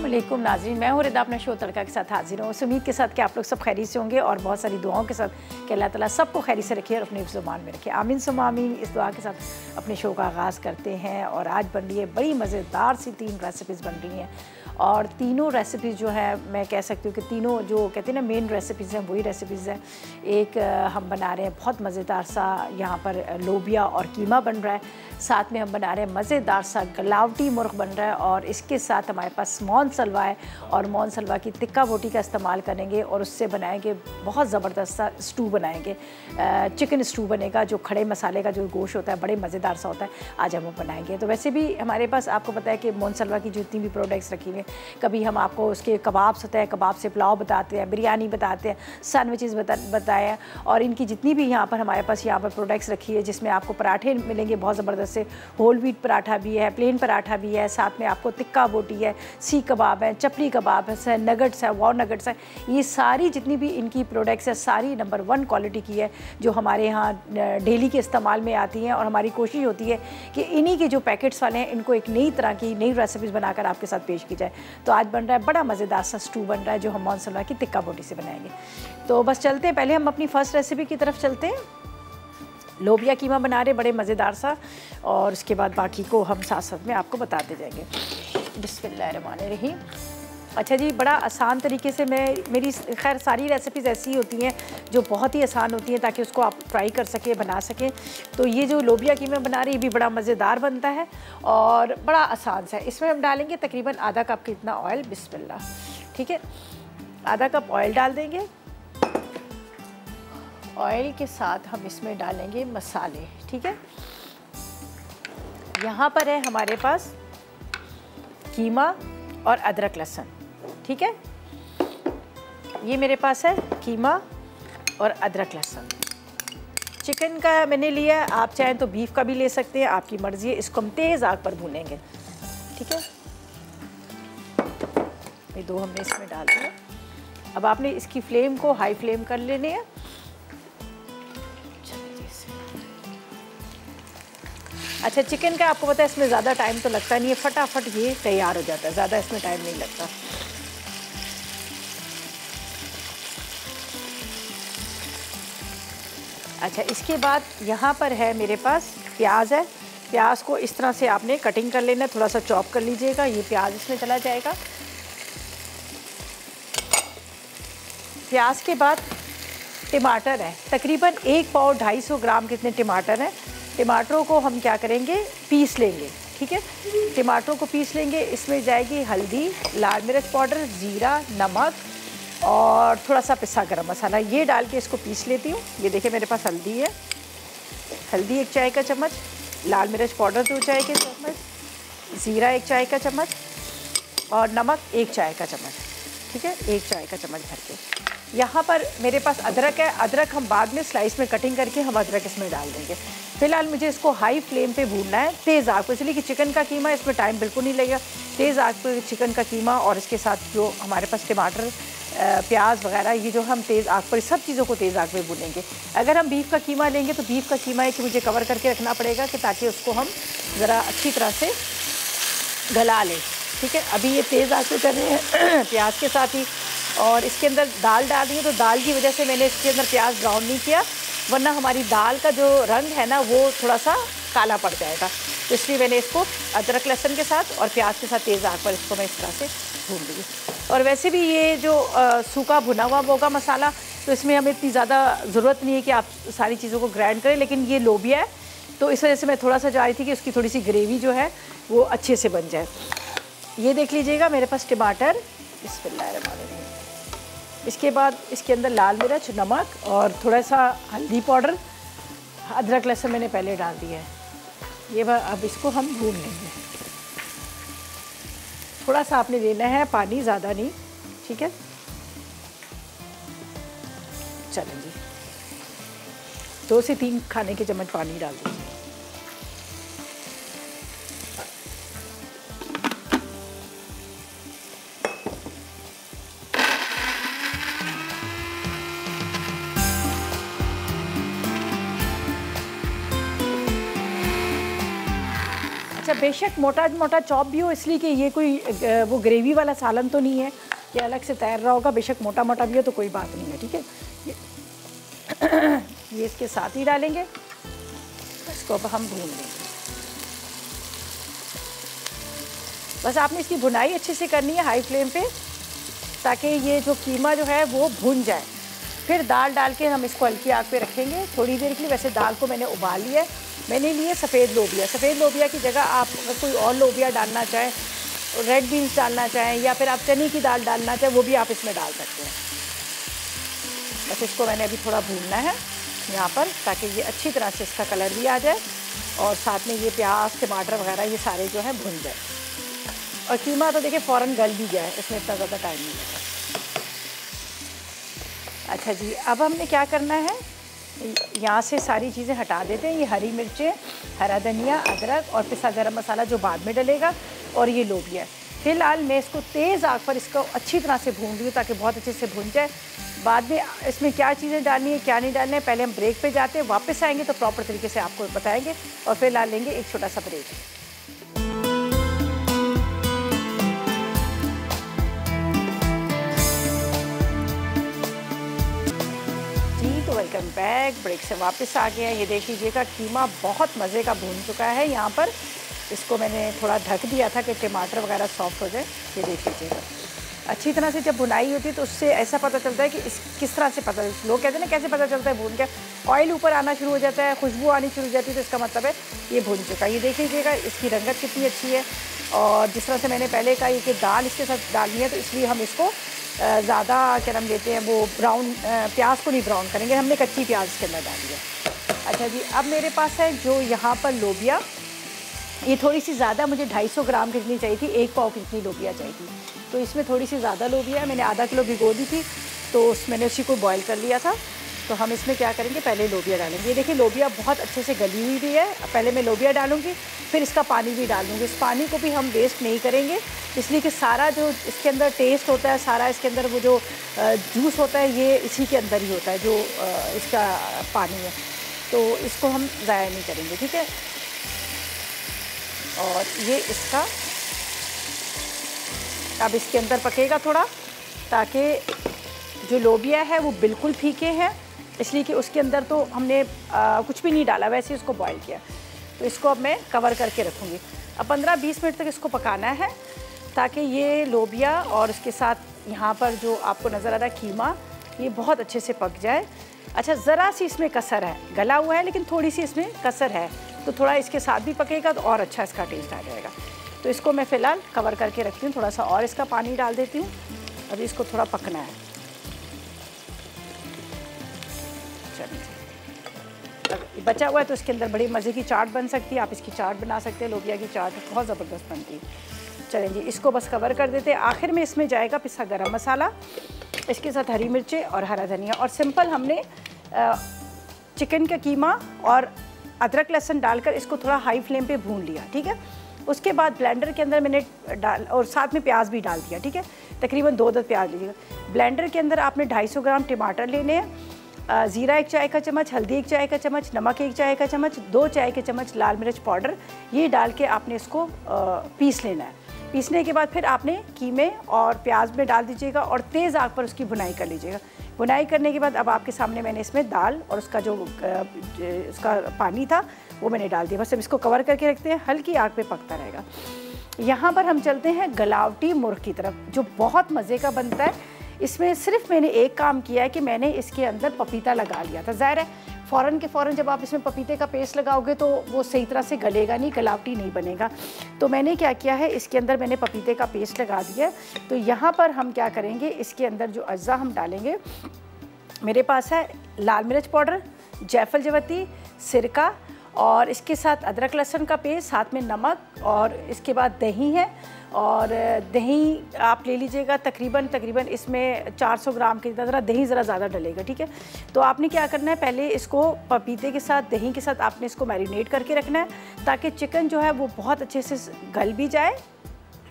अस्सलामुअलैकुम नाज़रीन, मैं हूँ रिदा अपना शो तड़का के साथ हाजिर हूँ। उम्मीद के साथ कि आप लोग सब खैरी से होंगे और बहुत सारी दुआओं के साथ कि अल्लाह ताला सबको खैरी से रखे और अपने ज़ुबान में रखे। आमीन सुम्मा आमीन। इस दुआ के साथ अपने शो का आगाज़ करते हैं और आज बन रही है बड़ी मज़ेदार सी 3 रेसिपीज़ बन रही हैं और तीनों रेसिपीज़ जो है मैं कह सकती हूँ कि तीनों जो कहते हैं ना मेन रेसिपीज़ हैं वही रेसिपीज़ हैं। एक हम बना रहे हैं बहुत मज़ेदार सा यहाँ पर लोबिया और कीमा बन रहा है, साथ में हम बना रहे हैं मज़ेदार सा गलावटी मुर्ग बन रहा है और इसके साथ हमारे पास मौन सलवा है और मौन सलवा की तिक्का बोटी का इस्तेमाल करेंगे और उससे बनाएंगे बहुत ज़बरदस्त सा स्टू बनाएंगे। चिकन स्टू बनेगा जो खड़े मसाले का जो गोश्त होता है बड़े मज़ेदार सा होता है, आज हम वो बनाएंगे। तो वैसे भी हमारे पास आपको पता है कि मौन सलवा की जितनी भी प्रोडक्ट्स रखी हुई हैं, कभी हम आपको उसके कबाब्स होते हैं, कबाब से पुलाव बताते हैं, बिरयानी बताते हैं, सैंडविचेस बताए हैं और इनकी जितनी भी यहाँ पर हमारे पास यहाँ पर प्रोडक्ट्स रखी है जिसमें आपको पराठे मिलेंगे बहुत ज़बरदस्त से, होल व्हीट पराठा भी है, प्लेन पराठा भी है, साथ में आपको तिक्का बोटी है, सी कबाब है, चपली कबाब है, नगट्स है, वॉर नगट्स है। ये सारी जितनी भी इनकी प्रोडक्ट्स है सारी नंबर 1 क्वालिटी की है जो हमारे यहाँ डेली के इस्तेमाल में आती हैं और हमारी कोशिश होती है कि इन्हीं के जो पैकेट्स वाले हैं इनको एक नई तरह की नई रेसिपीज़ बनाकर आपके साथ पेश की जाए। तो आज बन रहा है बड़ा मज़ेदार सा स्टू बन रहा है जो हम मौन सलवा की तिक्का बोटी से बनाएंगे। तो बस चलते हैं, पहले हम अपनी फ़र्स्ट रेसिपी की तरफ चलते हैं। लोबिया कीमा बना रहे बड़े मज़ेदार सा और उसके बाद बाकी को हम साथ साथ में आपको बताते जाएंगे। बिस्मिल्लाहिर्रहमानिर्रहीम। अच्छा जी, बड़ा आसान तरीके से मेरी खैर सारी रेसिपीज़ ऐसी होती हैं जो बहुत ही आसान होती हैं ताकि उसको आप ट्राई कर सकें, बना सकें। तो ये जो लोबिया कीमा बना रही है भी बड़ा मज़ेदार बनता है और बड़ा आसान सा है। इसमें हम डालेंगे तकरीबन आधा कप का इतना ऑयल। बिस्मिल्लाह, ठीक है, आधा कप ऑयल डाल देंगे। ऑयल के साथ हम इसमें डालेंगे मसाले, ठीक है। यहाँ पर है हमारे पास कीमा और अदरक लहसुन, ठीक है। ये मेरे पास है कीमा और अदरक लहसुन। चिकन का मैंने लिया है, आप चाहें तो बीफ का भी ले सकते हैं, आपकी मर्ज़ी है। इसको हम तेज़ आग पर भूनेंगे, ठीक है। ये 2 हमने इसमें डाल दिया। अब आपने इसकी फ्लेम को हाई फ्लेम कर लेने हैं। अच्छा, चिकन का आपको पता है इसमें ज़्यादा टाइम तो लगता नहीं है, फटाफट ये तैयार हो जाता है, ज़्यादा इसमें टाइम नहीं लगता। अच्छा, इसके बाद यहाँ पर है मेरे पास प्याज है। प्याज को इस तरह से आपने कटिंग कर लेना है, थोड़ा सा चॉप कर लीजिएगा। ये प्याज इसमें चला जाएगा। प्याज के बाद टमाटर है, तकरीबन 1 पाव 250 ग्राम कितने टमाटर हैं। टमाटरों को हम क्या करेंगे, पीस लेंगे, ठीक है। टमाटरों को पीस लेंगे। इसमें जाएगी हल्दी, लाल मिर्च पाउडर, ज़ीरा, नमक और थोड़ा सा पिसा गरम मसाला। ये डाल के इसको पीस लेती हूँ। ये देखिए मेरे पास हल्दी है, हल्दी 1 चाय का चम्मच, लाल मिर्च पाउडर 2 चाय के चम्मच, ज़ीरा 1 चाय का चम्मच और नमक 1 चाय का चम्मच, ठीक है, 1 चाय का चम्मच भर के। यहाँ पर मेरे पास अदरक है, अदरक हम बाद में स्लाइस में कटिंग करके हम अदरक इसमें डाल देंगे। फ़िलहाल मुझे इसको हाई फ्लेम पे भूनना है, तेज़ आग पर, इसलिए कि चिकन का कीमा इसमें टाइम बिल्कुल नहीं लगेगा। तेज़ आग पर चिकन का कीमा और इसके साथ जो हमारे पास टमाटर, प्याज वगैरह, ये जो हम तेज़ आग पर सब चीज़ों को तेज़ आग में भूनेंगे। अगर हम बीफ का कीमा लेंगे तो बीफ का कीमा है कि मुझे कवर करके रखना पड़ेगा कि ताकि उसको हम ज़रा अच्छी तरह से गला लें, ठीक है। अभी ये तेज़ आग पे कर रहे हैं प्याज के साथ ही, और इसके अंदर दाल डाल दी है तो दाल की वजह से मैंने इसके अंदर प्याज ब्राउन नहीं किया, वरना हमारी दाल का जो रंग है ना वो थोड़ा सा काला पड़ जाएगा। तो इसलिए मैंने इसको अदरक लहसुन के साथ और प्याज के साथ तेज़ आग पर इसको मैं इस तरह से भून दूँगी। और वैसे भी ये जो सूखा भुना हुआ होगा मसाला, तो इसमें हमें इतनी ज़्यादा ज़रूरत नहीं है कि आप सारी चीज़ों को ग्राइंड करें, लेकिन ये लोबिया है तो इस वजह से मैं थोड़ा सा चाह रही थी कि उसकी थोड़ी सी ग्रेवी जो है वो अच्छे से बन जाए। ये देख लीजिएगा मेरे पास टमाटर। बिस्मिल्लाहिर्रहमानिर्रहीम। इसके बाद इसके अंदर लाल मिर्च, नमक और थोड़ा सा हल्दी पाउडर, अदरक लहसुन मैंने पहले डाल दिया है। ये अब इसको हम भून लेंगे। थोड़ा सा आपने देना है पानी, ज़्यादा नहीं, ठीक है। चलें जी, 2 से 3 खाने के चम्मच पानी डाल दीजिए। अच्छा, बेशक मोटा मोटा चॉप भी हो, इसलिए कि ये कोई वो ग्रेवी वाला सालन तो नहीं है, ये अलग से तैर रहा होगा। बेशक मोटा मोटा भी हो तो कोई बात नहीं है, ठीक है। ये इसके साथ ही डालेंगे, इसको अब हम भून लेंगे। बस आपने इसकी भुनाई अच्छे से करनी है हाई फ्लेम पे, ताकि ये जो कीमा जो है वो भुन जाए। फिर दाल डाल के हम इसको हल्की आग पे रखेंगे थोड़ी देर के लिए। वैसे दाल को मैंने उबाल लिया है, मैंने लिए सफ़ेद लोबिया। सफ़ेद लोबिया की जगह आप अगर कोई और लोबिया डालना चाहें, रेड बीन्स डालना चाहें, या फिर आप चने की दाल डालना चाहें, वो भी आप इसमें डाल सकते हैं। बस इसको मैंने अभी थोड़ा भूनना है यहाँ पर, ताकि ये अच्छी तरह से इसका कलर भी आ जाए और साथ में ये प्याज टमाटर वगैरह ये सारे जो है भुन जाए। और कीमा तो देखिए फ़ौरन गल भी गया है, इसमें इतना ज़्यादा टाइम नहीं लगा। अच्छा जी, अब हमने क्या करना है, यहाँ से सारी चीज़ें हटा देते हैं। ये हरी मिर्चें, हरा धनिया, अदरक और पिसा गरम मसाला जो बाद में डलेगा, और ये लोबिया। फ़िलहाल मैं इसको तेज़ आग पर इसको अच्छी तरह से भून रही हूँ ताकि बहुत अच्छे से भून जाए। बाद में इसमें क्या चीज़ें डालनी है क्या नहीं डालनी है, पहले हम ब्रेक पे जाते हैं, वापस आएंगे तो प्रॉपर तरीके से आपको बताएंगे। और फ़िलहाल लेंगे एक छोटा सा ब्रेक। Welcome back. ब्रेक से वापस आ गया। ये देख लीजिएगा कीमा बहुत मज़े का भून चुका है। यहाँ पर इसको मैंने थोड़ा ढक दिया था कि टमाटर वगैरह सॉफ्ट हो जाए। ये देख लीजिएगा अच्छी तरह से जब भुनाई होती है तो उससे ऐसा पता चलता है कि किस तरह से पता, लोग कहते हैं ना कैसे पता चलता है भून के, ऑयल ऊपर आना शुरू हो जाता है, खुशबू आनी शुरू हो जाती है, तो इसका मतलब है ये भून चुका है। ये देख लीजिएगा इसकी रंगत कितनी अच्छी है। और जिस तरह से मैंने पहले कहा कि दाल इसके साथ डालनी है, तो इसलिए हम इसको ज़्यादा क्या नाम लेते हैं वो ब्राउन प्याज को नहीं ब्राउन करेंगे, हमने कच्ची प्याज इसके अंदर डाली है। अच्छा जी, अब मेरे पास है जो यहाँ पर लोबिया, ये थोड़ी सी ज़्यादा मुझे 250 ग्राम कितनी चाहिए थी, 1 पाव कितनी लोबिया चाहिए थी, तो इसमें थोड़ी सी ज़्यादा लोबिया है। मैंने आधा किलो भिगो दी थी, तो मैंने उसी को बॉईल कर लिया था। तो हम इसमें क्या करेंगे, पहले लोबिया डालेंगे। ये देखिए लोबिया बहुत अच्छे से गली हुई भी है। पहले मैं लोबिया डालूंगी, फिर इसका पानी भी डाल दूँगी। इस पानी को भी हम वेस्ट नहीं करेंगे, इसलिए कि सारा जो इसके अंदर टेस्ट होता है, सारा इसके अंदर वो जो जूस होता है, ये इसी के अंदर ही होता है जो इसका पानी है, तो इसको हम ज़ाया नहीं करेंगे, ठीक है। और ये इसका अब इसके अंदर पकेगा थोड़ा, ताकि जो लोबिया है वो बिल्कुल फीके हैं, इसलिए कि उसके अंदर तो हमने कुछ भी नहीं डाला, वैसे ही उसको बॉईल किया। तो इसको अब मैं कवर करके रखूँगी। अब 15-20 मिनट तक इसको पकाना है, ताकि ये लोबिया और इसके साथ यहाँ पर जो आपको नज़र आ रहा है कीमा, ये बहुत अच्छे से पक जाए। अच्छा, ज़रा सी इसमें कसर है, गला हुआ है लेकिन थोड़ी सी इसमें कसर है, तो थोड़ा इसके साथ भी पकेगा तो और अच्छा इसका टेस्ट आ जाएगा। तो इसको मैं फ़िलहाल कवर करके रखती हूँ, थोड़ा सा और इसका पानी डाल देती हूँ। अभी इसको थोड़ा पकना है। चलिए, बचा हुआ है तो इसके अंदर बड़ी मज़े की चाट बन सकती है। आप इसकी चाट बना सकते हैं, लोबिया की चाट बहुत ज़बरदस्त बनती है। चलें जी, इसको बस कवर कर देते हैं। आखिर में इसमें जाएगा पिसा गरम मसाला, इसके साथ हरी मिर्चें और हरा धनिया, और सिंपल हमने चिकन का कीमा और अदरक लहसुन डालकर इसको थोड़ा हाई फ्लेम पे भून लिया, ठीक है। उसके बाद ब्लेंडर के अंदर मैंने और साथ में प्याज भी डाल दिया, ठीक है। तकरीबन 2 प्याज लीजिएगा। ब्लेंडर के अंदर आपने 250 ग्राम टमाटर लेने हैं, ज़ीरा 1 चाय का चम्मच, हल्दी 1 चाय का चम्मच, नमक 1 चाय का चम्मच, 2 चाय के चम्मच लाल मिर्च पाउडर, ये डाल के आपने इसको पीस लेना है। पीसने के बाद फिर आपने कीमे और प्याज में डाल दीजिएगा और तेज़ आग पर उसकी भुनाई कर लीजिएगा। भुनाई करने के बाद अब आपके सामने मैंने इसमें दाल और उसका जो उसका पानी था वो मैंने डाल दिया। बस अब इसको कवर करके रखते हैं, हल्की आग पे पकता रहेगा। यहाँ पर हम चलते हैं गलावटी मुर्ग की तरफ, जो बहुत मज़े का बनता है। इसमें सिर्फ मैंने एक काम किया है कि मैंने इसके अंदर पपीता लगा लिया था। ज़ाहिर है फ़ौरन के फ़ौरन जब आप इसमें पपीते का पेस्ट लगाओगे तो वो सही तरह से गलेगा नहीं, गलावटी नहीं बनेगा। तो मैंने क्या किया है, इसके अंदर मैंने पपीते का पेस्ट लगा दिया। तो यहाँ पर हम क्या करेंगे, इसके अंदर जो अज्जा हम डालेंगे, मेरे पास है लाल मिर्च पाउडर, जायफल जवती, सिरका, और इसके साथ अदरक लहसुन का पेस्ट, साथ में नमक, और इसके बाद दही है। और दही आप ले लीजिएगा तकरीबन इसमें 400 ग्राम की तरह, दही ज़रा ज़्यादा डलेगा, ठीक है। तो आपने क्या करना है, पहले इसको पपीते के साथ दही के साथ आपने इसको मैरिनेट करके रखना है, ताकि चिकन जो है वो बहुत अच्छे से गल भी जाए,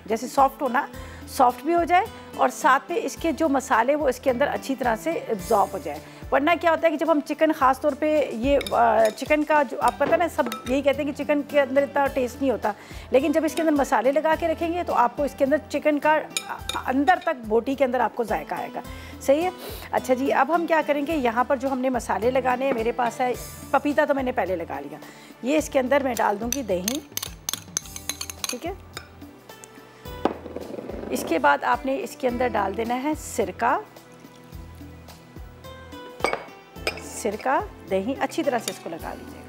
जैसे सॉफ्ट भी हो जाए, और साथ में इसके जो मसाले वो इसके अंदर अच्छी तरह से एब्जॉर्ब हो जाए। वरना क्या होता है कि जब हम चिकन ख़ास तौर पे ये चिकन का जो आप पता है ना, सब यही कहते हैं कि चिकन के अंदर इतना टेस्ट नहीं होता, लेकिन जब इसके अंदर मसाले लगा के रखेंगे तो आपको इसके अंदर चिकन का अंदर तक बोटी के अंदर आपको जायका आएगा। सही है। अच्छा जी, अब हम क्या करेंगे, यहाँ पर जो हमने मसाले लगाने हैं, मेरे पास है पपीता तो मैंने पहले लगा लिया, ये इसके अंदर मैं डाल दूँगी दही। ठीक है। इसके बाद आपने इसके अंदर डाल देना है सिरका, दही, अच्छी तरह से इसको लगा लीजिएगा।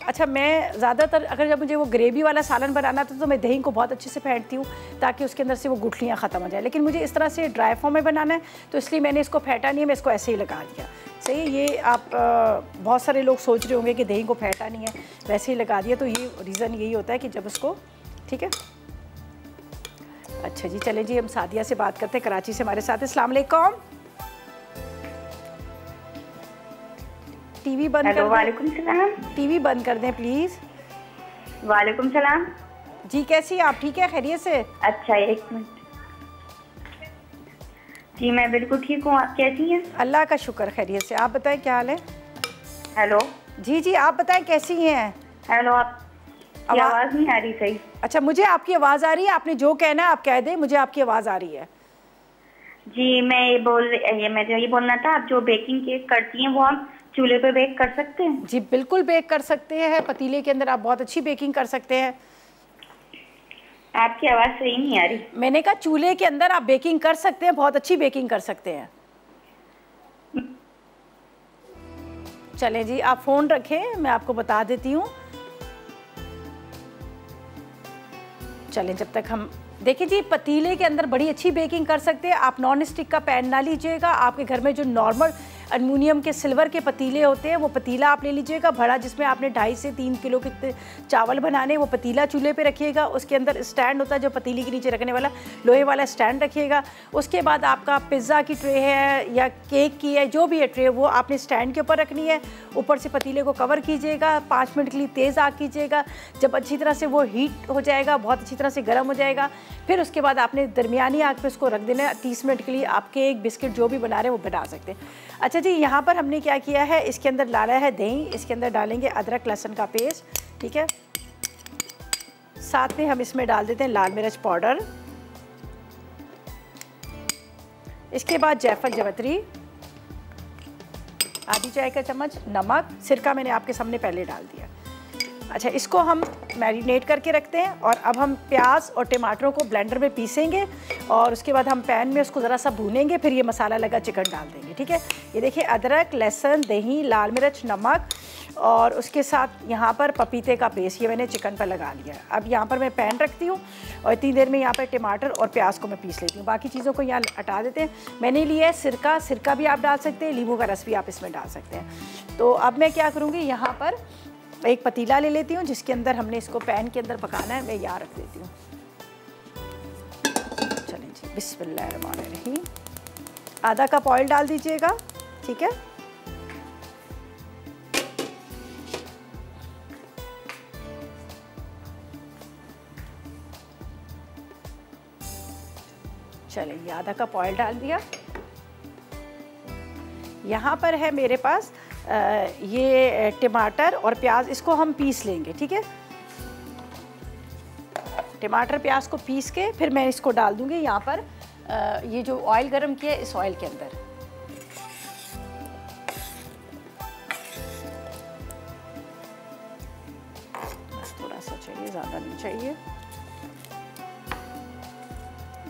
अच्छा, मैं ज़्यादातर अगर जब मुझे वो ग्रेवी वाला सालन बनाना था तो मैं दही को बहुत अच्छे से फेंटती हूँ ताकि उसके अंदर से वो गुठलियाँ ख़त्म हो जाए, लेकिन मुझे इस तरह से ड्राई फॉर्म में बनाना है तो इसलिए मैंने इसको फेंटा नहीं है, मैं इसको ऐसे ही लगा दिया। सही है। ये आप बहुत सारे लोग सोच रहे होंगे कि दही को फेंटा नहीं है, वैसे ही लगा दिया, तो ये रीज़न यही होता है कि जब उसको, ठीक है। अच्छा जी, चलें जी, हम सादिया से बात करते हैं, कराची से हमारे साथ। अस्सलाम वालेकुम। टीवी बंद कर दें। वालेकुम सलाम। टीवी बंद कर दें प्लीज़। वालेकुम सलाम जी, कैसी हैं आप? ठीक है, खैरियत से? अच्छा, एक मिनट जी, मैं बिल्कुल ठीक हूँ, आप कैसी हैं? अल्लाह का शुक्र, खैरियत से। आप बताएं क्या हाल है? हेलो। जी जी, आप बताएं कैसी हैं? हेलो, आपकी आवाज़ नहीं आ रही सही। अच्छा, मुझे आपकी आवाज़ आ रही है, आपने जो कहना है आप कह दें, मुझे आपकी आवाज़ आ रही है। जी, मैं ये बोलना था, आप जो बेकिंग केक करती हैं वो हम चूल्हे पे बेक कर सकते हैं? जी बिल्कुल बेक कर सकते हैं, पतीले के अंदर आप बहुत अच्छी बेकिंग कर सकते हैं। आपकी आवाज़ सही नहीं आ रही। मैंने कहा चूल्हे के अंदर आप बेकिंग कर सकते हैं, बहुत अच्छी बेकिंग कर सकते हैं। चलें जी, आप फ़ोन रखें, मैं आपको बता देती हूँ। चलें, जब तक हम देखिए जी, पतीले के अंदर बड़ी अच्छी बेकिंग कर सकते हैं। आप नॉन स्टिक का पैन ना लीजिएगा, आपके घर में जो नॉर्मल एल्युमिनियम के, सिल्वर के पतीले होते हैं वो पतीला आप ले लीजिएगा बड़ा, जिसमें आपने 2.5 से 3 किलो के चावल बनाने, वो पतीला चूल्हे पे रखिएगा। उसके अंदर स्टैंड होता है जो पतीली के नीचे रखने वाला, लोहे वाला स्टैंड रखिएगा। उसके बाद आपका पिज़्ज़ा की ट्रे है या केक की है, जो भी है ट्रे, वो आपने स्टैंड के ऊपर रखनी है। ऊपर से पतीले को कवर कीजिएगा, 5 मिनट के लिए तेज़ आग कीजिएगा। जब अच्छी तरह से वो हीट हो जाएगा, बहुत अच्छी तरह से गर्म हो जाएगा, फिर उसके बाद आपने दरमियानी आग पे उसको रख देना है। 30 मिनट के लिए आप केक, बिस्किट जो भी बना रहे हैं वो बना सकते हैं। अच्छा जी, यहाँ पर हमने क्या किया है, इसके अंदर डाला है दही, इसके अंदर डालेंगे अदरक लहसुन का पेस्ट। ठीक है। साथ में हम इसमें डाल देते हैं लाल मिर्च पाउडर, इसके बाद जायफल जवतरी, आधी चाय का चम्मच नमक, सिरका मैंने आपके सामने पहले डाल दिया। अच्छा, इसको हम मैरिनेट करके रखते हैं और अब हम प्याज और टमाटरों को ब्लेंडर में पीसेंगे और उसके बाद हम पैन में उसको ज़रा सा भूनेंगे, फिर ये मसाला लगा चिकन डाल देंगे। ठीक है। ये देखिए, अदरक, लहसुन, दही, लाल मिर्च, नमक और उसके साथ यहाँ पर पपीते का पेस्ट, ये मैंने चिकन पर लगा लिया। अब यहाँ पर मैं पैन रखती हूँ और इतनी देर में यहाँ पर टमाटर और प्याज को मैं पीस लेती हूँ। बाकी चीज़ों को यहाँ हटा देते हैं। मैंने लिया है सिरका, सिरका भी आप डाल सकते हैं, नींबू का रस भी आप इसमें डाल सकते हैं। तो अब मैं क्या करूँगी, यहाँ पर एक पतीला ले लेती हूँ जिसके अंदर हमने इसको पैन के अंदर पकाना है, मैं यहाँ रख देती हूँ। चलें जी, बिस्मिल्लाहिर्रहमानिर्रहीम। आधा कप ऑयल डाल दीजिएगा। ठीक है। चलें, ये आधा कप ऑयल डाल दिया। यहाँ पर है मेरे पास ये टमाटर और प्याज, इसको हम पीस लेंगे। ठीक है। टमाटर प्याज को पीस के फिर मैं इसको डाल दूंगी यहाँ पर ये जो ऑयल गरम किया है, इस ऑयल के अंदर। बस थोड़ा सा चाहिए, ज़्यादा नहीं चाहिए।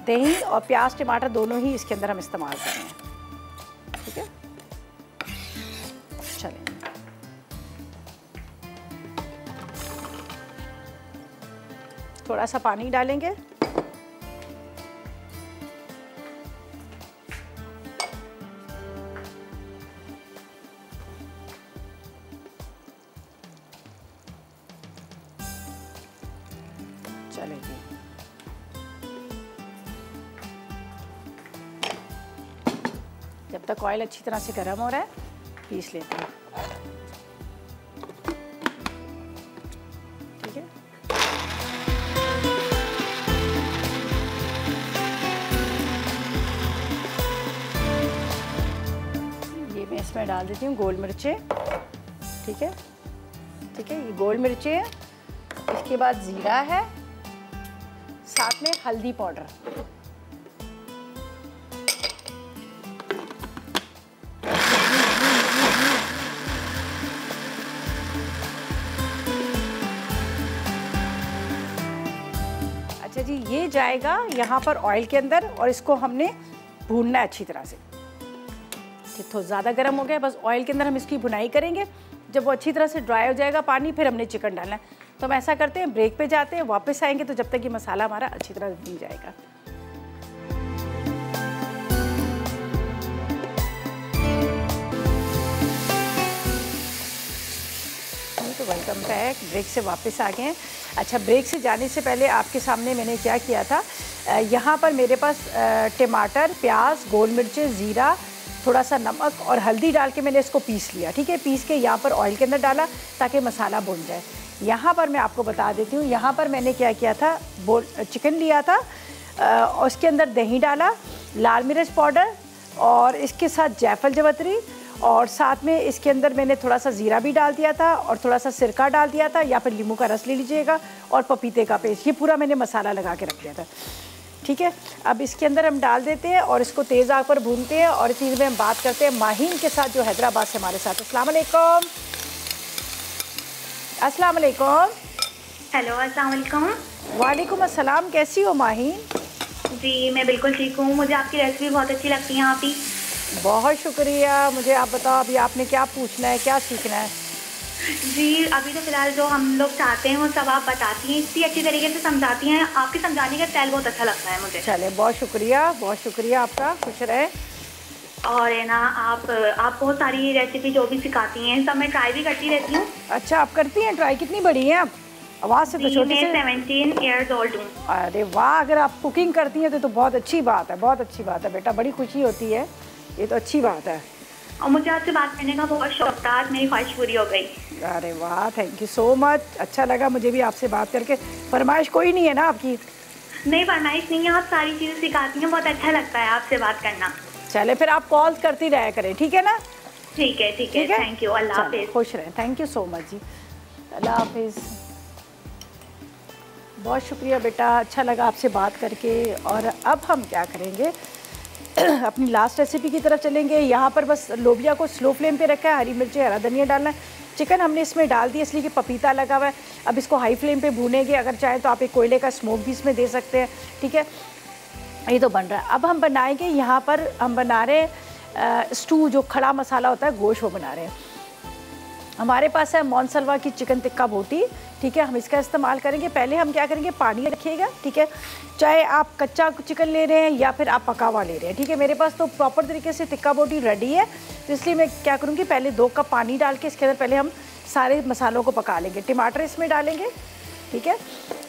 दही और प्याज टमाटर दोनों ही इसके अंदर हम इस्तेमाल कर रहे हैं। ठीक है। चलें, थोड़ा सा पानी डालेंगे। चलें जी, जब तक ऑयल अच्छी तरह से गर्म हो रहा है पीस लेते हैं। ठीक है। मैं डाल देती हूँ गोल मिर्चें। ठीक है, ठीक है, ये गोल मिर्चें हैं। इसके बाद ज़ीरा है, साथ में हल्दी पाउडर। अच्छा जी, ये जाएगा यहाँ पर ऑयल के अंदर और इसको हमने भूनना है अच्छी तरह से। थोड़ा ज़्यादा गर्म हो गया, बस ऑयल के अंदर हम इसकी भुनाई करेंगे। जब वो अच्छी तरह से ड्राई हो जाएगा पानी, फिर हमने चिकन डालना है। तो हम ऐसा करते हैं, ब्रेक पे जाते हैं, वापस आएंगे तो जब तक ये मसाला हमारा अच्छी तरह भून जाएगा। तो वेलकम बैक, ब्रेक से वापस आ गए हैं। अच्छा, ब्रेक से जाने से पहले आपके सामने मैंने क्या किया था, यहाँ पर मेरे पास टमाटर, प्याज, गोल मिर्चें, ज़ीरा, थोड़ा सा नमक और हल्दी डाल के मैंने इसको पीस लिया। ठीक है, पीस के यहाँ पर ऑयल के अंदर डाला ताकि मसाला भुन जाए। यहाँ पर मैं आपको बता देती हूँ, यहाँ पर मैंने क्या किया था, चिकन लिया था और उसके अंदर दही डाला, लाल मिर्च पाउडर और इसके साथ जायफल जवतरी और साथ में इसके अंदर मैंने थोड़ा सा ज़ीरा भी डाल दिया था और थोड़ा सा सिरका डाल दिया था, या फिर नींबू का रस ले लीजिएगा, और पपीते का पेस्ट। ये पूरा मैंने मसाला लगा के रख दिया था। ठीक है, अब इसके अंदर हम डाल देते हैं और इसको तेज़ आग पर भूनते हैं। और इसी में हम बात करते हैं माहीन के साथ, जो हैदराबाद से हमारे साथ। अस्सलाम वालेकुम। अस्सलाम वालेकुम। हेलो, अस्सलाम वालेकुम। वालेकुम अस्सलाम। कैसी हो माहीन? जी मैं बिल्कुल ठीक हूँ। मुझे आपकी रेसिपी बहुत अच्छी लगती है आप ही। बहुत शुक्रिया। मुझे आप बताओ, अभी आपने क्या पूछना है, क्या सीखना है? जी अभी तो फ़िलहाल जो हम लोग चाहते हैं वो सब आप बताती हैं, इतनी अच्छी तरीके से समझाती हैं। आपके समझाने का स्टाइल बहुत अच्छा लगता है मुझे। चले, बहुत शुक्रिया आपका, खुश रहे। और है ना, आप बहुत सारी रेसिपी जो भी सिखाती हैं सब मैं ट्राई भी करती रहती हूँ। अच्छा, आप करती हैं ट्राई? कितनी बड़ी हैं आप? आवाज़ से तो छोटी से। 17 ईयर्स ओल्ड हूँ। अरे वाह, अगर आप कुकिंग करती हैं तो बहुत अच्छी बात है, बहुत अच्छी बात है बेटा, बड़ी खुशी होती है, ये तो अच्छी बात है। और मुझे आपसे बात करने का बहुत शौक था, आज मेरी ख्वाहिश पूरी हो गई। अरे वाह, थैंक यू सो मच। अच्छा लगा मुझे भी आपसे बात करके। फरमाइश कोई नहीं है ना आपकी? नहीं, फरमाइश नहीं है, आप सारी चीज़ें सिखाती हैं, बहुत अच्छा लगता है आपसे बात करना। चले फिर, आप कॉल करती रहा करें, ठीक है ना? ठीक है, ठीक है, थैंक यू। अल्लाह हाफिज़। खुश रहें, थैंक यू सो मच जी, अल्लाह हाफिज़। बहुत शुक्रिया बेटा, अच्छा लगा आपसे बात करके। और अब हम क्या करेंगे, अपनी लास्ट रेसिपी की तरफ चलेंगे। यहाँ पर बस लोबिया को स्लो फ्लेम पे रखा है, हरी मिर्ची, हरा धनिया डालना है। चिकन हमने इसमें डाल दिया इसलिए कि पपीता लगा हुआ है। अब इसको हाई फ्लेम पे भूनेंगे, अगर चाहें तो आप एक कोयले का स्मोक भी इसमें दे सकते हैं। ठीक है, ये तो बन रहा है। अब हम बनाएंगे, यहाँ पर हम बना रहे हैं स्टू, जो खड़ा मसाला होता है, गोश्त, वो बना रहे हैं। हमारे पास है मोनसलवा की चिकन टिक्का बोटी। ठीक है, हम इसका इस्तेमाल करेंगे। पहले हम क्या करेंगे, पानी रखिएगा। ठीक है, चाहे आप कच्चा चिकन ले रहे हैं या फिर आप पका हुआ ले रहे हैं। ठीक है, मेरे पास तो प्रॉपर तरीके से टिक्का बोटी रेडी है, तो इसलिए मैं क्या करूँगी, पहले 2 कप पानी डाल के इसके अंदर पहले हम सारे मसालों को पका लेंगे। टमाटर इसमें डालेंगे। ठीक है,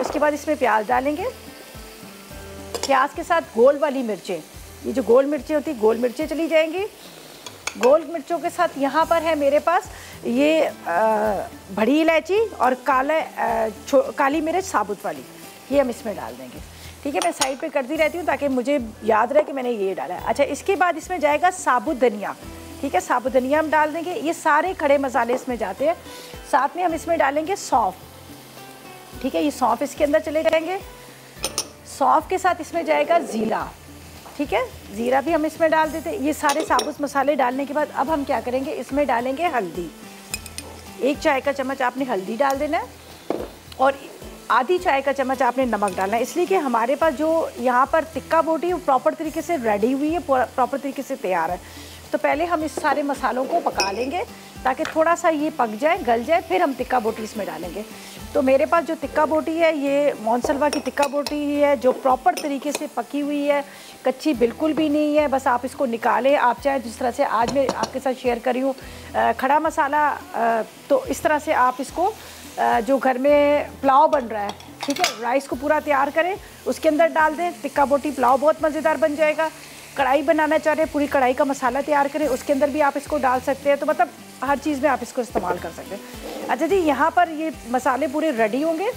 उसके बाद इसमें प्याज डालेंगे। प्याज के साथ गोल वाली मिर्चें, ये जो गोल मिर्चें होती है, गोल मिर्चें चली जाएंगी। गोल मिर्चों के साथ यहाँ पर है मेरे पास ये बड़ी इलायची और काली मिर्च साबुत वाली, ये हम इसमें डाल देंगे। ठीक है, मैं साइड पे करती रहती हूँ ताकि मुझे याद रहे कि मैंने ये डाला है। अच्छा, इसके बाद इसमें जाएगा साबुत धनिया। ठीक है, साबुत धनिया हम डाल देंगे। ये सारे खड़े मसाले इसमें जाते हैं। साथ में हम इसमें डालेंगे सौंफ। ठीक है, ये सौंफ इसके अंदर चले जाएंगे। सौंफ के साथ इसमें जाएगा ज़ीरा। ठीक है, ज़ीरा भी हम इसमें डाल देते हैं। ये सारे साबुत मसाले डालने के बाद अब हम क्या करेंगे, इसमें डालेंगे हल्दी। 1 चाय का चम्मच आपने हल्दी डाल देना है और आधी चाय का चम्मच आपने नमक डालना है, इसलिए कि हमारे पास जो यहाँ पर टिक्का बोटी वो प्रॉपर तरीके से रेडी हुई है, प्रॉपर तरीके से तैयार है। तो पहले हम इस सारे मसालों को पका लेंगे ताकि थोड़ा सा ये पक जाए, गल जाए, फिर हम टिक्का बोटी इसमें डालेंगे। तो मेरे पास जो टिक्का बोटी है, ये मोनसलवा की टिक्का बोटी है, जो प्रॉपर तरीके से पकी हुई है, कच्ची बिल्कुल भी नहीं है। बस आप इसको निकालें। आप चाहे जिस तरह से आज मैं आपके साथ शेयर करी हूँ खड़ा मसाला, तो इस तरह से आप इसको जो घर में पुलाव बन रहा है, ठीक है, राइस को पूरा तैयार करें, उसके अंदर डाल दें। टिक्का बोटी पुलाव बहुत मज़ेदार बन जाएगा। कढ़ाई बनाना चाह रहे हैं, पूरी कढ़ाई का मसाला तैयार करें, उसके अंदर भी आप इसको डाल सकते हैं। तो मतलब हर चीज़ में आप इसको इस्तेमाल कर सकते हैं। अच्छा जी, यहाँ पर ये मसाले पूरे रेडी होंगे।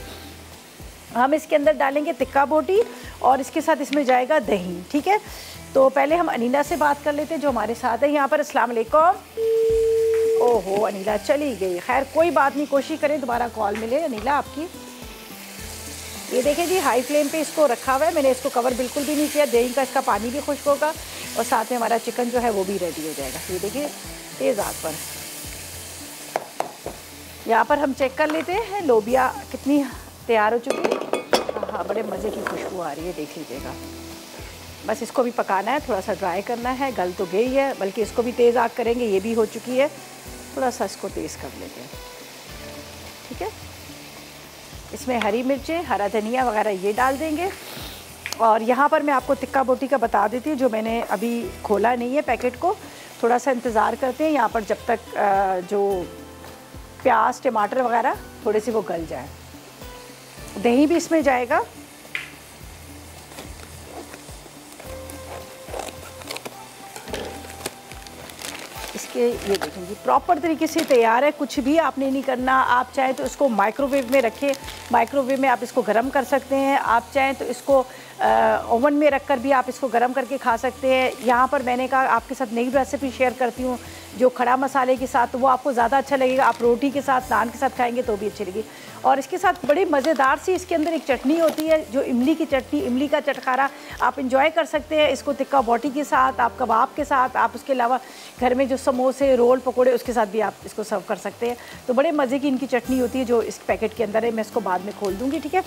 हम इसके अंदर डालेंगे टिक्का बोटी और इसके साथ इसमें जाएगा दही। ठीक है, तो पहले हम अनीना से बात कर लेते हैं जो हमारे साथ है यहाँ पर। अस्सलाम वालेकुम। ओहो अनिला चली गई, खैर कोई बात नहीं, कोशिश करें दोबारा कॉल मिले अनिला आपकी। ये देखिए जी हाई फ्लेम पे इसको रखा हुआ है, मैंने इसको कवर बिल्कुल भी नहीं किया, दही का इसका पानी भी खुश्क होगा और साथ में हमारा चिकन जो है वो भी रेडी हो जाएगा। ये देखिए तेज़ आंच पर। यहाँ पर हम चेक कर लेते हैं लोबिया कितनी तैयार हो चुकी है। हाँ बड़े मज़े की खुशबू आ रही है, देख लीजिएगा। बस इसको भी पकाना है, थोड़ा सा ड्राई करना है, गल तो गई है, बल्कि इसको भी तेज़ आग करेंगे, ये भी हो चुकी है, थोड़ा सा इसको तेज़ कर लेते हैं। ठीक है, इसमें हरी मिर्चें, हरा धनिया वगैरह ये डाल देंगे। और यहाँ पर मैं आपको टिक्का बोटी का बता देती हूँ, जो मैंने अभी खोला नहीं है पैकेट को। थोड़ा सा इंतज़ार करते हैं यहाँ पर जब तक जो प्याज टमाटर वगैरह थोड़े से वो गल जाए। दही भी इसमें जाएगा। इसके ये देखेंगे प्रॉपर तरीके से तैयार है, कुछ भी आपने नहीं करना। आप चाहें तो इसको माइक्रोवेव में रखें, माइक्रोवेव में आप इसको गर्म कर सकते हैं। आप चाहें तो इसको ओवन में रख कर भी आप इसको गर्म करके खा सकते हैं। यहाँ पर मैंने कहा आपके साथ नई रेसिपी शेयर करती हूँ जो खड़ा मसाले के साथ, तो वो आपको ज़्यादा अच्छा लगेगा। आप रोटी के साथ नान के साथ खाएंगे तो भी अच्छी लगेगी। और इसके साथ बड़ी मज़ेदार सी इसके अंदर एक चटनी होती है, जो इमली की चटनी, इमली का चटखारा आप इंजॉय कर सकते हैं इसको टिक्का बोटी के साथ, आप कबाब के साथ, आप उसके अलावा घर में जो समोसे रोल पकोड़े उसके साथ भी आप इसको सर्व कर सकते हैं। तो बड़े मज़े की इनकी चटनी होती है जो इस पैकेट के अंदर है। मैं इसको बाद में खोल दूँगी, ठीक है।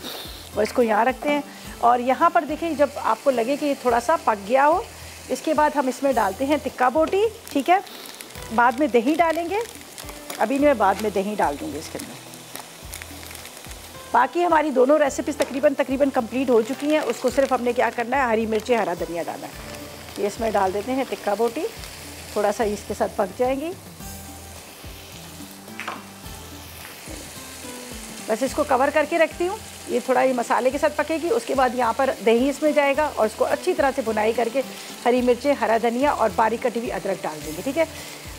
और इसको यहाँ रखते हैं। और यहाँ पर देखिए जब आपको लगे कि ये थोड़ा सा पक गया हो, इसके बाद हम इसमें डालते हैं टिक्का बोटी, ठीक है। बाद में दही डालेंगे, अभी मैं बाद में दही डाल दूँगी इसके अंदर। बाकी हमारी दोनों रेसिपीज़ तकरीबन कंप्लीट हो चुकी हैं। उसको सिर्फ हमने क्या करना है, हरी मिर्ची हरा धनिया डालना है। ये इसमें डाल देते हैं टिक्का बोटी, थोड़ा सा इसके साथ पक जाएंगी। बस इसको कवर करके रखती हूँ, ये थोड़ा ये मसाले के साथ पकेगी। उसके बाद यहाँ पर दही इसमें जाएगा और इसको अच्छी तरह से भुनाई करके हरी मिर्चें हरा धनिया और बारीक कटी हुई अदरक डाल देंगे, ठीक है।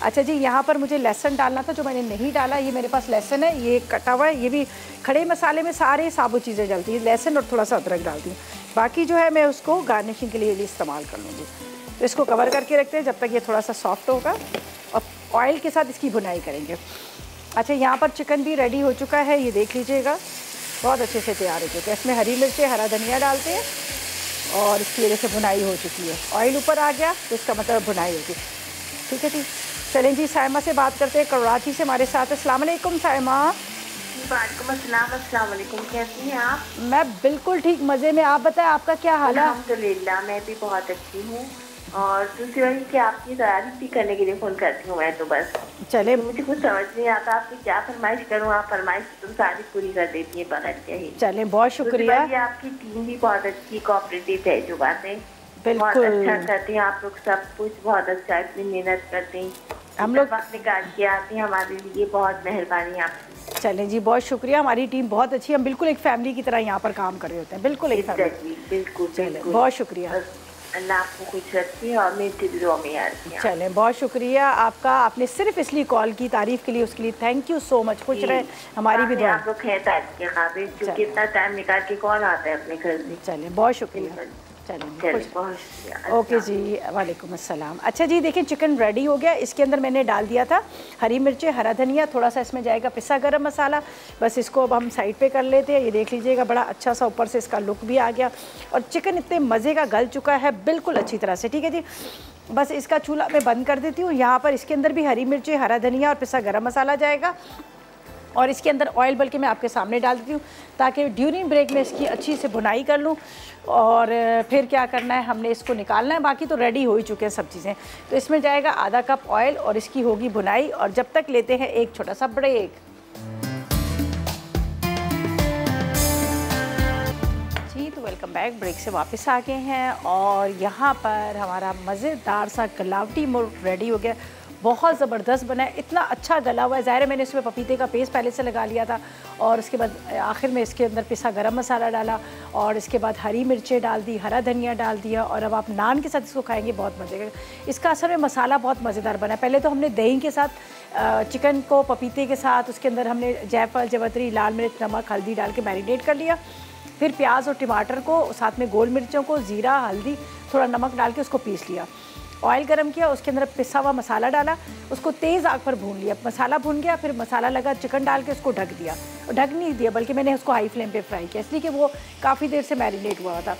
अच्छा जी, यहाँ पर मुझे लहसुन डालना था जो मैंने नहीं डाला। ये मेरे पास लहसुन है, ये कटा हुआ है। ये भी खड़े मसाले में सारे साबुत चीज़ें डलती हैं, लहसुन और थोड़ा सा अदरक डालती हूँ। बाकी जो है मैं उसको गार्निशिंग के लिए इस्तेमाल कर लूँगी। तो इसको कवर करके रखते हैं जब तक ये थोड़ा सा सॉफ्ट होगा, और ऑयल के साथ इसकी भुनाई करेंगे। अच्छा, यहाँ पर चिकन भी रेडी हो चुका है, ये देख लीजिएगा, बहुत अच्छे से तैयार हो चुका है। इसमें हरी मिर्चें हरा धनिया डालते हैं और इसकी वजह से भुनाई हो चुकी है। ऑयल ऊपर आ गया तो इसका मतलब भुनाई होगी, ठीक है जी। चलें जी, साइमा से बात करते हैं, कराची से हमारे साथ। अस्सलाम वालेकुम साइमा। वालेकुम अस्सलाम। अस्सलाम वालेकुम, कैसी हैं आप? मैं बिल्कुल ठीक, मज़े में। आप बताएं आपका क्या हाल है? अल्हम्दुलिल्लाह, मैं भी बहुत अच्छी हूँ। और दूसरी बात कि आपकी तारीफ करने के लिए फ़ोन करती हूँ मैं तो बस। चले, तो मुझे कुछ समझ नहीं आता आपकी क्या फरमाइश करूँ। आप फरमाइश तुम सारी पूरी कर देती हैं बगैर कहे। चलें, बहुत शुक्रिया। आपकी टीम भी बहुत अच्छी कोऑपरेटिव है, जो बातें बहुत बिल्कुल अच्छा करते हैं आप लोग, सब कुछ बहुत अच्छा, इतनी मेहनत करते हैं, हम लोग वक्त निकाल के आते हैं हमारे लिए, बहुत मेहरबानी आपकी। चलें जी, बहुत शुक्रिया। हमारी टीम बहुत अच्छी है, हम बिल्कुल एक फैमिली की तरह यहाँ पर काम कर रहे होते हैं, बिल्कुल एक फैमिली। बिल्कुल चलें, बहुत शुक्रिया। अल्लाह आपको खुश रखिए और मेरी दुआ में याद रखिए। चलें, बहुत शुक्रिया आपका। आपने सिर्फ इसलिए कॉल की, तारीफ़ के लिए, उसके लिए थैंक यू सो मच। खुश रहे, हमारी भी दुआ। आप लोग हैं तारीफ के काबिल, क्योंकि इतना टाइम निकाल के कौन आता है अपने घर से। चलें, बहुत शुक्रिया। चलें, ओके जी, वालेकुम अस्सलाम। अच्छा जी, देखिए चिकन रेडी हो गया। इसके अंदर मैंने डाल दिया था हरी मिर्चें हरा धनिया, थोड़ा सा इसमें जाएगा पिसा गरम मसाला। बस इसको अब हम साइड पे कर लेते हैं। ये देख लीजिएगा, बड़ा अच्छा सा ऊपर से इसका लुक भी आ गया और चिकन इतने मज़े का गल चुका है बिल्कुल अच्छी तरह से, ठीक है जी। बस इसका चूल्हा मैं बंद कर देती हूँ। यहाँ पर इसके अंदर भी हरी मिर्चें हरा धनिया और पिसा गरम मसाला जाएगा और इसके अंदर ऑयल बल्कि मैं आपके सामने डाल देती हूँ ताकि ड्यूरिंग ब्रेक में इसकी अच्छी से भुनाई कर लूँ। और फिर क्या करना है, हमने इसको निकालना है। बाकी तो रेडी हो ही चुके हैं सब चीज़ें। तो इसमें जाएगा आधा कप ऑयल और इसकी होगी भुनाई। और जब तक लेते हैं एक छोटा सा ब्रेक। जी, तो वेलकम बैक। ब्रेक से वापस आ गए हैं और यहाँ पर हमारा मज़ेदार सा गलावटी मुर्ग रेडी हो गया। बहुत ज़बरदस्त बना है, इतना अच्छा गला हुआ है। ज़ाहिर है मैंने इसमें पपीते का पेस्ट पहले से लगा लिया था और उसके बाद आखिर में इसके अंदर पिसा गरम मसाला डाला और इसके बाद हरी मिर्चें डाल दी, हरा धनिया डाल दिया। और अब आप नान के साथ इसको खाएंगे, बहुत मज़े का। इसका असल में मसाला बहुत मज़ेदार बना है। पहले तो हमने दही के साथ चिकन को पपीते के साथ उसके अंदर हमने जायफल जवतरी लाल मिर्च नमक हल्दी डाल के मैरिनेट कर लिया। फिर प्याज और टमाटर को साथ में गोल मिर्चों को ज़ीरा हल्दी थोड़ा नमक डाल के उसको पीस लिया। ऑयल गरम किया, उसके अंदर पिसा हुआ मसाला डाला, उसको तेज़ आग पर भून लिया। मसाला भून गया, फिर मसाला लगा, चिकन डाल के उसको ढक दिया। ढक नहीं दिया बल्कि मैंने उसको हाई फ्लेम पे फ्राई किया, इसलिए कि वो काफ़ी देर से मैरिनेट हुआ था।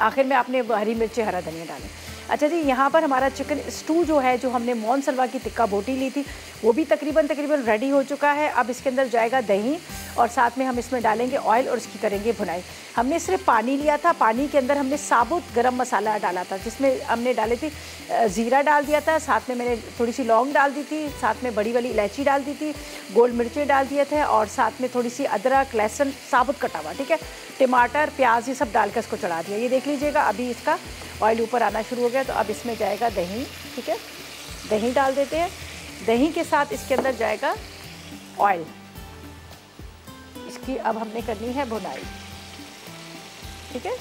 आखिर में आपने हरी मिर्ची, हरा धनिया डालें। अच्छा जी, यहाँ पर हमारा चिकन स्टू जो है, जो हमने मोहन सलवा की टिक्का बोटी ली थी, वो भी तकरीबन रेडी हो चुका है। अब इसके अंदर जाएगा दही और साथ में हम इसमें डालेंगे ऑयल और इसकी करेंगे भुनाई। हमने सिर्फ पानी लिया था, पानी के अंदर हमने साबुत गरम मसाला डाला था, जिसमें हमने डाले थे ज़ीरा डाल दिया था, साथ में मैंने थोड़ी सी लौंग डाल दी थी, साथ में बड़ी वाली इलायची डाल दी थी, गोल मिर्चें डाल दिए थे और साथ में थोड़ी सी अदरक, लहसुन साबुत कटा हुआ, ठीक है, टमाटर, प्याज, ये सब डालकर इसको चढ़ा दिया। ये देख लीजिएगा अभी इसका ऑयल ऊपर आना शुरू हो गया। तो अब इसमें जाएगा दही, ठीक है, दही डाल देते हैं। दही के साथ इसके अंदर जाएगा ऑयल। इसकी अब हमने करनी है भुनाई, ठीक है।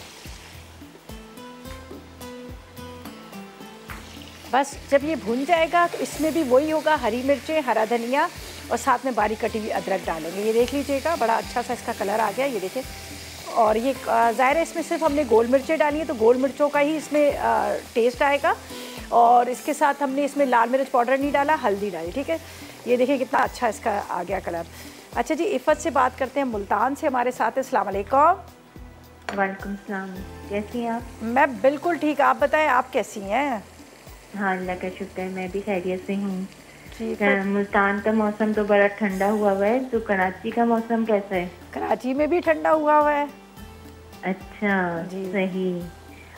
बस जब ये भुन जाएगा तो इसमें भी वही होगा, हरी मिर्चें, हरा धनिया और साथ में बारीक कटी हुई अदरक डालेंगे। ये देख लीजिएगा बड़ा अच्छा सा इसका कलर आ गया, ये देखिए। और ये ज़ाहिर है इसमें सिर्फ हमने गोल मिर्चें डाली है, तो गोल मिर्चों का ही इसमें टेस्ट आएगा। और इसके साथ हमने इसमें लाल मिर्च पाउडर नहीं डाला, हल्दी डाली, ठीक है। ये देखिए कितना अच्छा इसका आ गया कलर। अच्छा जी, इफ़त से बात करते हैं, मुल्तान से हमारे साथ है। अस्सलाम वालेकुम। वालेकुम सलाम, कैसी हैं आप? मैं बिल्कुल ठीक, आप बताएं आप कैसी हैं? हाँ, अल्लाह का शुक्र है, मैं भी खैरियत से हूँ। ठीक है। मुल्तान का मौसम तो बड़ा ठंडा हुआ है, तो कराची का मौसम कैसा है? कराची में भी ठंडा हुआ है। अच्छा जी। सही।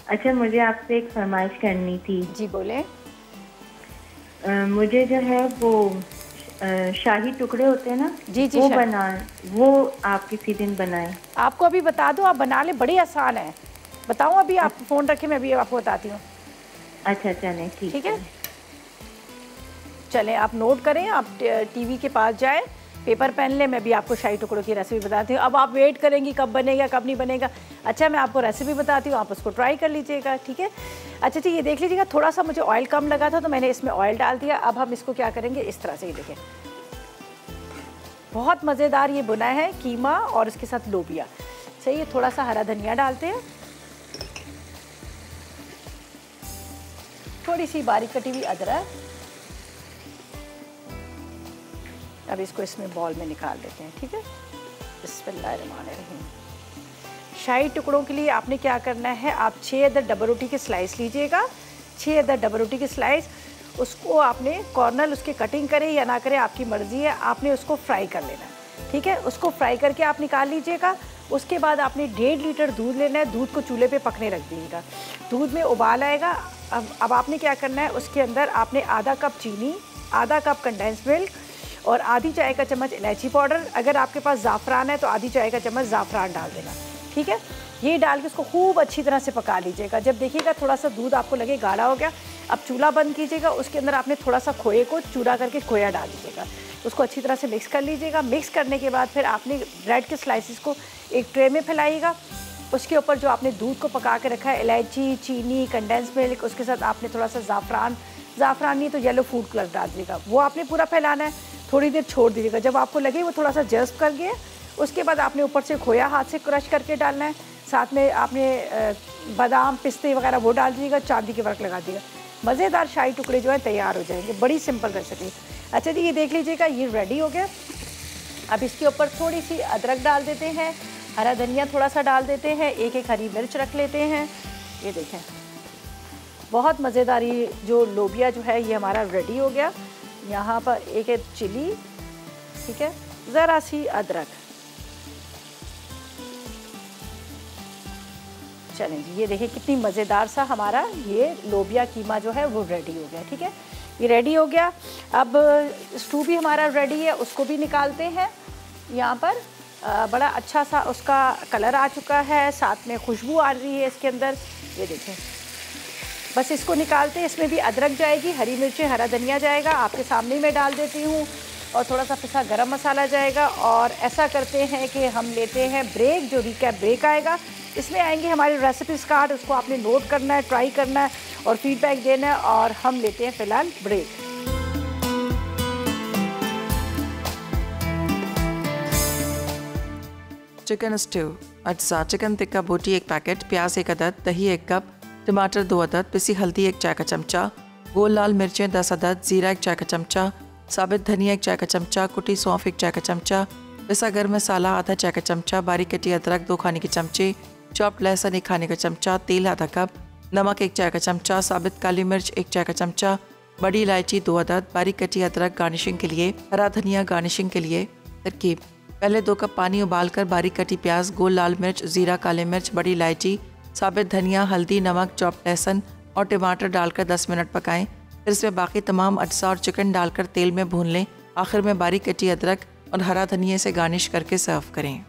अच्छा, मुझे आपसे एक फरमाइश करनी थी। जी बोले। मुझे जो है वो शाही टुकड़े होते हैं ना, जी जी, वो आप किसी दिन बनाएं। आपको अभी बता दूं, आप बना ले, बड़ी आसान है। बताऊं अभी? आप फ़ोन रखें, मैं अभी आपको बताती हूँ। अच्छा चलें, ठीक है। चलें, आप नोट करें, आप टीवी के पास जाएं, पेपर पेन लें, मैं भी आपको शाही टुकड़ों की रेसिपी बताती हूँ। अब आप वेट करेंगी कब बनेगा कब नहीं बनेगा। अच्छा, मैं आपको रेसिपी बताती हूँ, आप उसको ट्राई कर लीजिएगा, ठीक है। अच्छा जी, ये देख लीजिएगा, थोड़ा सा मुझे ऑयल कम लगा था तो मैंने इसमें ऑयल डाल दिया। अब हम इसको क्या करेंगे, इस तरह से, ये देखें बहुत मज़ेदार ये बुना है कीमा और इसके साथ लोबिया। सही है, थोड़ा सा हरा धनिया डालते हैं, थोड़ी सी बारीक कटी हुई अदरक। अब इसको इसमें बॉल में निकाल देते हैं, ठीक है। बिस्मिल्लाहिर्रहमानिर्रहीम। शाही टुकड़ों के लिए आपने क्या करना है, आप 6 अदद डबल रोटी के स्लाइस लीजिएगा, 6 अदद डबल रोटी के स्लाइस। उसको आपने कॉर्नर उसके कटिंग करें या ना करें आपकी मर्ज़ी है, आपने उसको फ्राई कर लेना है, ठीक है। उसको फ्राई करके आप निकाल लीजिएगा। उसके बाद आपने 1.5 लीटर दूध लेना है, दूध को चूल्हे पे पकने रख दीजिएगा। दूध में उबाल आएगा। अब आपने क्या करना है, उसके अंदर आपने आधा कप चीनी, आधा कप कंडेंस मिल्क और आधी चाय का चम्मच इलायची पाउडर, अगर आपके पास ज़ाफ़रान है तो आधी चाय का चम्मच ज़ाफ़रान डाल देना, ठीक है। ये डाल के उसको खूब अच्छी तरह से पका लीजिएगा। जब देखिएगा थोड़ा सा दूध आपको लगे गाढ़ा हो गया, अब चूल्हा बंद कीजिएगा। उसके अंदर आपने थोड़ा सा खोए को चूड़ा करके खोया डाल दीजिएगा, उसको अच्छी तरह से मिक्स कर लीजिएगा। मिक्स करने के बाद फिर आपने ब्रेड के स्लाइसिस को एक ट्रे में फैलाइएगा। उसके ऊपर जो आपने दूध को पका के रखा है, इलायची, चीनी, कंडेंस मिल्क, उसके साथ आपने थोड़ा सा ज़ाफ़रान नहीं तो येलो फूड कलर डाल दीजिएगा, वो आपने पूरा फैलाना है। थोड़ी देर छोड़ दीजिएगा, जब आपको लगे वो थोड़ा सा जज्ब कर गया, उसके बाद आपने ऊपर से खोया हाथ से क्रश करके डालना है। साथ में आपने बादाम, पिस्ते वगैरह वो डाल दीजिएगा, चांदी के वर्क लगा दीजिएगा। मज़ेदार शाही टुकड़े जो है तैयार हो जाएंगे, बड़ी सिंपल रेसिपी। अच्छा जी, ये देख लीजिएगा, ये रेडी हो गया। अब इसके ऊपर थोड़ी सी अदरक डाल देते हैं, हरा धनिया थोड़ा सा डाल देते हैं, एक हरी मिर्च रख लेते हैं। ये देखें बहुत मज़ेदार ये जो लोबिया जो है ये हमारा रेडी हो गया। यहाँ पर एक है चिली, ठीक है, ज़रा सी अदरक। चलें जी, ये देखिए कितनी मज़ेदार सा हमारा ये लोबिया कीमा जो है वो रेडी हो गया, ठीक है। ये रेडी हो गया। अब स्टू भी हमारा रेडी है, उसको भी निकालते हैं। यहाँ पर बड़ा अच्छा सा उसका कलर आ चुका है, साथ में खुशबू आ रही है इसके अंदर, ये देखें। बस इसको निकालते हैं। इसमें भी अदरक जाएगी, हरी मिर्चें, हरा धनिया जाएगा, आपके सामने मैं डाल देती हूँ, और थोड़ा सा पिसा गरम मसाला जाएगा। और ऐसा करते हैं कि हम लेते हैं ब्रेक, जो रिकैप ब्रेक आएगा इसमें आएंगे हमारे रेसिपीज़ कार्ड, उसको आपने नोट करना है, ट्राई करना है और फीडबैक देना है। और हम लेते हैं फ़िलहाल ब्रेक। चिकन स्ट्यू, अज्जा चिकन टिक्का बोटी 1 पैकेट, प्याज 1 अदद, दही 1 कप, टमाटर 2 अदद, पिसी हल्दी 1 चाय का चमचा, गोल लाल मिर्चें 10 अदद, ज़ीरा 1 चाय का चमचा, साबित धनिया 1 चाय का चमचा, कुटी सौंफ 1 चाय का चमचा, पिसा गर्म मसाला आधा चाय का चमचा, बारीक कटी अदरक 2 खाने के चमचे, चॉप्ड लहसुन 1 खाने का चमचा, तेल आधा कप, नमक 1 चाय का चमचा, साबित काली मिर्च 1 चाय का चमचा, बड़ी इलायची 2 अदद, बारीक कटी अदरक गार्निशिंग के लिए, हरा धनिया गार्निशिंग के लिए। तरकीब: पहले 2 कप पानी उबालकर बारीक कटी प्याज, गोल लाल मिर्च, ज़ीरा, काले मिर्च, बड़ी इलायची, साबित धनिया, हल्दी, नमक, चॉप्ड लहसुन और टमाटर डालकर 10 मिनट पकाएं। फिर इसमें बाकी तमाम अज्जा और चिकन डालकर तेल में भून लें। आखिर में बारीक कटी अदरक और हरा धनिया से गार्निश करके सर्व करें।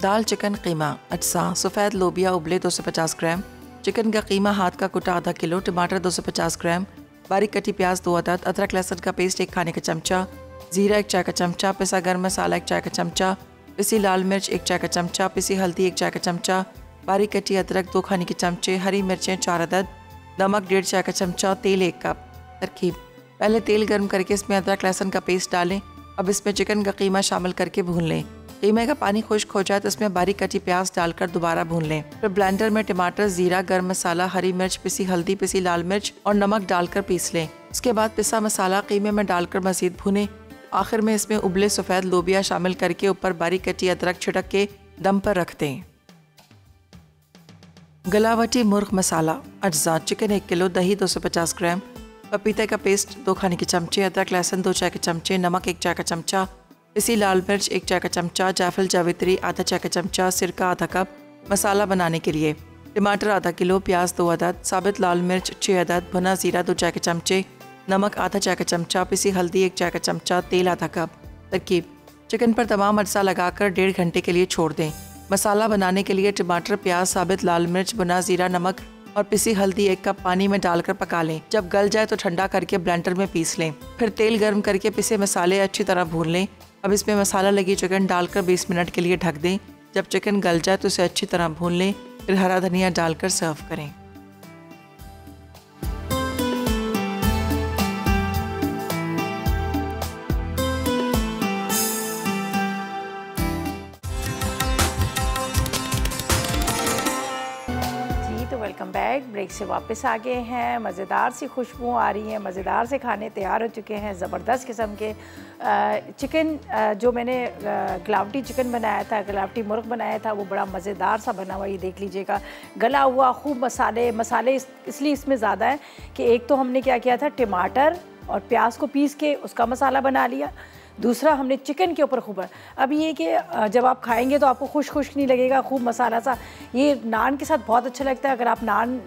दाल चिकन कीमा। अज्जा: सफ़ेद लोबिया उबले 250 ग्राम, चिकन का कीमा हाथ का कुटा आधा किलो, टमाटर 250 ग्राम, बारीक कटी प्याज 2 अदद, अदरक लहसुन का पेस्ट 1 खाने का चमचा, ज़ीरा 1 चाय का चमचा, पिसा गर्म मसाला 1 चाय का चमचा, पिसी लाल मिर्च 1 चाय का चमचा, पिसी हल्दी 1 चाय का चमचा, बारीक कटी अदरक 2 खाने के चमचे, हरी मिर्चें 4 अदद, नमक 1.5 चाय का चमचा, तेल 1 कप। तरकीब: पहले तेल गर्म करके इसमें अदरक लहसुन का पेस्ट डालें। अब इसमें चिकन का कीमा शामिल करके भून लें। कीमे का पानी खुश्क हो जाए तो इसमें बारीक कटी प्याज डालकर दोबारा भून लें। फिर ब्लेंडर में टमाटर, ज़ीरा, गर्म मसाला, हरी मिर्च, पिसी हल्दी, पिसी लाल मिर्च और नमक डालकर पीस लें। उसके बाद पिसा मसाला कीमे में डालकर मज़ीद भुनें। आखिर में इसमें उबले सफ़ेद लोबिया शामिल करके ऊपर बारीक कटी अदरक छिड़क के दम पर रख दें। गलावटी मुर्ग मसाला। अज्जा: चिकन 1 किलो, दही 250 ग्राम, पपीते का पेस्ट 2 खाने के चमचे, अदरक लहसुन 2 चाय के चमचे, नमक 1 चाय का चमचा, पिसी लाल मिर्च 1 चाय का चमचा, जायफल जावित्री आधा चाय का चमचा, सिरका आधा कप। मसाला बनाने के लिए: टमाटर आधा किलो, प्याज 2 अदद, साबित लाल मिर्च 6 अदद, भुना ज़ीरा 2 चाय के चमचे, नमक आधा चाय का चमचा, पिसी हल्दी 1 चाय का चमचा, तेल आधा कप। तरकीब: चिकन पर तमाम अज्जा लगाकर 1.5 घंटे के लिए छोड़ दें। मसाला बनाने के लिए टमाटर, प्याज, साबित लाल मिर्च, भुना ज़ीरा, नमक और पिसी हल्दी 1 कप पानी में डालकर पका लें। जब गल जाए तो ठंडा करके ब्लेंडर में पीस लें। फिर तेल गर्म करके पिसे मसाले अच्छी तरह भून लें। अब इसमें मसाला लगी चिकन डालकर 20 मिनट के लिए ढक दें। जब चिकन गल जाए तो इसे अच्छी तरह भून लें। फिर हरा धनिया डालकर सर्व करें। Welcome back. ब्रेक से वापस आ गए हैं। मज़ेदार सी खुशबू आ रही है, मज़ेदार से खाने तैयार हो चुके हैं। ज़बरदस्त किस्म के चिकन जो मैंने गलावटी चिकन बनाया था, गलावटी मुर्ग बनाया था, वो बड़ा मज़ेदार सा बना हुआ। ये देख लीजिएगा, गला हुआ, खूब मसाले इसलिए इसमें ज़्यादा है कि एक तो हमने क्या किया था, टमाटर और प्याज को पीस के उसका मसाला बना लिया। दूसरा हमने चिकन के ऊपर खूब, अब ये कि जब आप खाएंगे तो आपको खुश्क नहीं लगेगा, खूब मसाला सा। ये नान के साथ बहुत अच्छा लगता है। अगर आप नान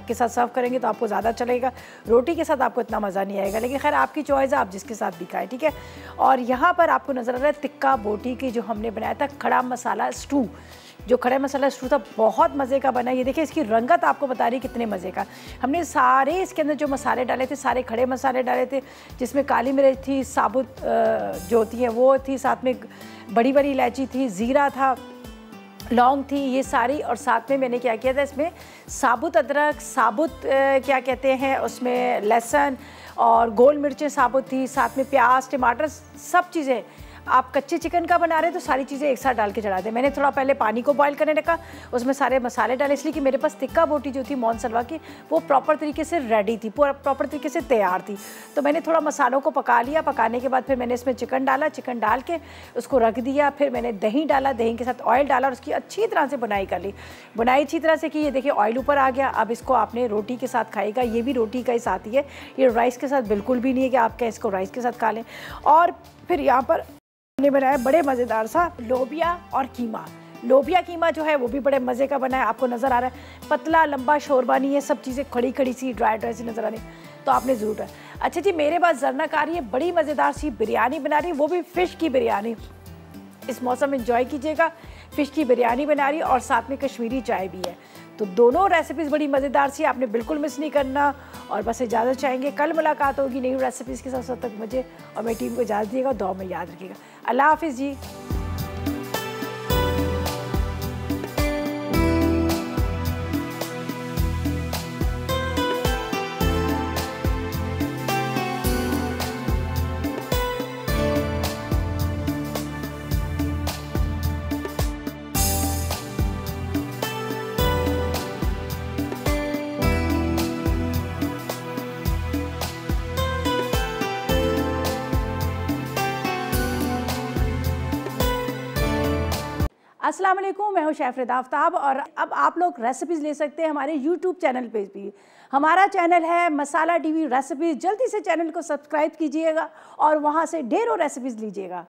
के साथ सर्व करेंगे तो आपको ज़्यादा अच्छा लगेगा। रोटी के साथ आपको इतना मज़ा नहीं आएगा, लेकिन खैर आपकी चॉइस है, आप जिसके साथ भी खाएँ, ठीक है। और यहाँ पर आपको नज़र आ रहा है टिक्का बोटी की जो हमने बनाया था खड़ा मसाला स्टू। जो खड़ा मसाला स्टू था बहुत मज़े का बना। ये देखिए, इसकी रंगत आपको बता रही कितने मज़े का। हमने सारे इसके अंदर जो मसाले डाले थे, सारे खड़े मसाले डाले थे, जिसमें काली मिर्च थी, साबुत जो होती है वो थी, साथ में बड़ी बड़ी इलायची थी, ज़ीरा था, लौंग थी, ये सारी। और साथ में मैंने क्या किया था, इसमें साबुत अदरक, साबुत क्या कहते हैं उसमें लहसुन और गोल मिर्चें साबुत थी, साथ में प्याज, टमाटर, सब चीज़ें। आप कच्चे चिकन का बना रहे हैं तो सारी चीज़ें एक साथ डाल के चढ़ा दें। मैंने थोड़ा पहले पानी को बॉईल करने रखा, उसमें सारे मसाले डाले, इसलिए कि मेरे पास टिक्का बोटी जो थी मोहन सलवा की, वो प्रॉपर तरीके से रेडी थी, प्रॉपर तरीके से तैयार थी। तो मैंने थोड़ा मसालों को पका लिया। पकाने के बाद फिर मैंने इसमें चिकन डाला, चिकन डाल के उसको रख दिया। फिर मैंने दही डाला, दही के साथ ऑयल डाला और उसकी अच्छी तरह से बुनाई कर ली। बुनाई अच्छी तरह से की, ये देखिए ऑयल ऊपर आ गया। अब इसको आपने रोटी के साथ खाएगा, ये भी रोटी का ही साथ ही है, ये राइस के साथ बिल्कुल भी नहीं है कि आप क्या इसको राइस के साथ खा लें। और फिर यहाँ पर हमने बनाया बड़े मज़ेदार सा लोबिया और कीमा। लोबिया कीमा जो है वो भी बड़े मज़े का बना है। आपको नज़र आ रहा है पतला लंबा शोरबा नहीं है, सब चीज़ें खड़ी खड़ी सी ड्राई सी नज़र आ रही, तो आपने ज़रूर है। अच्छा जी, मेरे पास जरनक आ रही है, बड़ी मज़ेदार सी बिरयानी बना रही है, वो भी फ़िश की बिरयानी। इस मौसम में एंजॉय कीजिएगा। फ़िश की बिरयानी बना रही है और साथ में कश्मीरी चाय भी है। तो दोनों रेसिपीज़ बड़ी मज़ेदार सी, आपने बिल्कुल मिस नहीं करना। और बस इजाज़त चाहेंगे, कल मुलाकात होगी नई रेसिपीज़ के साथ। तक मुझे और मेरी टीम को इजाज़त दिएगा, दुआ में याद रखिएगा। अल्लाह हाफ़िज़ जी। अस्सलाम वालेकुम, मैं हूँ शेफ आफ्ताब और अब आप लोग रेसिपीज़ ले सकते हैं हमारे यूट्यूब चैनल पे भी। हमारा चैनल है मसाला टीवी रेसिपीज़। जल्दी से चैनल को सब्सक्राइब कीजिएगा और वहाँ से ढेरों रेसिपीज़ लीजिएगा।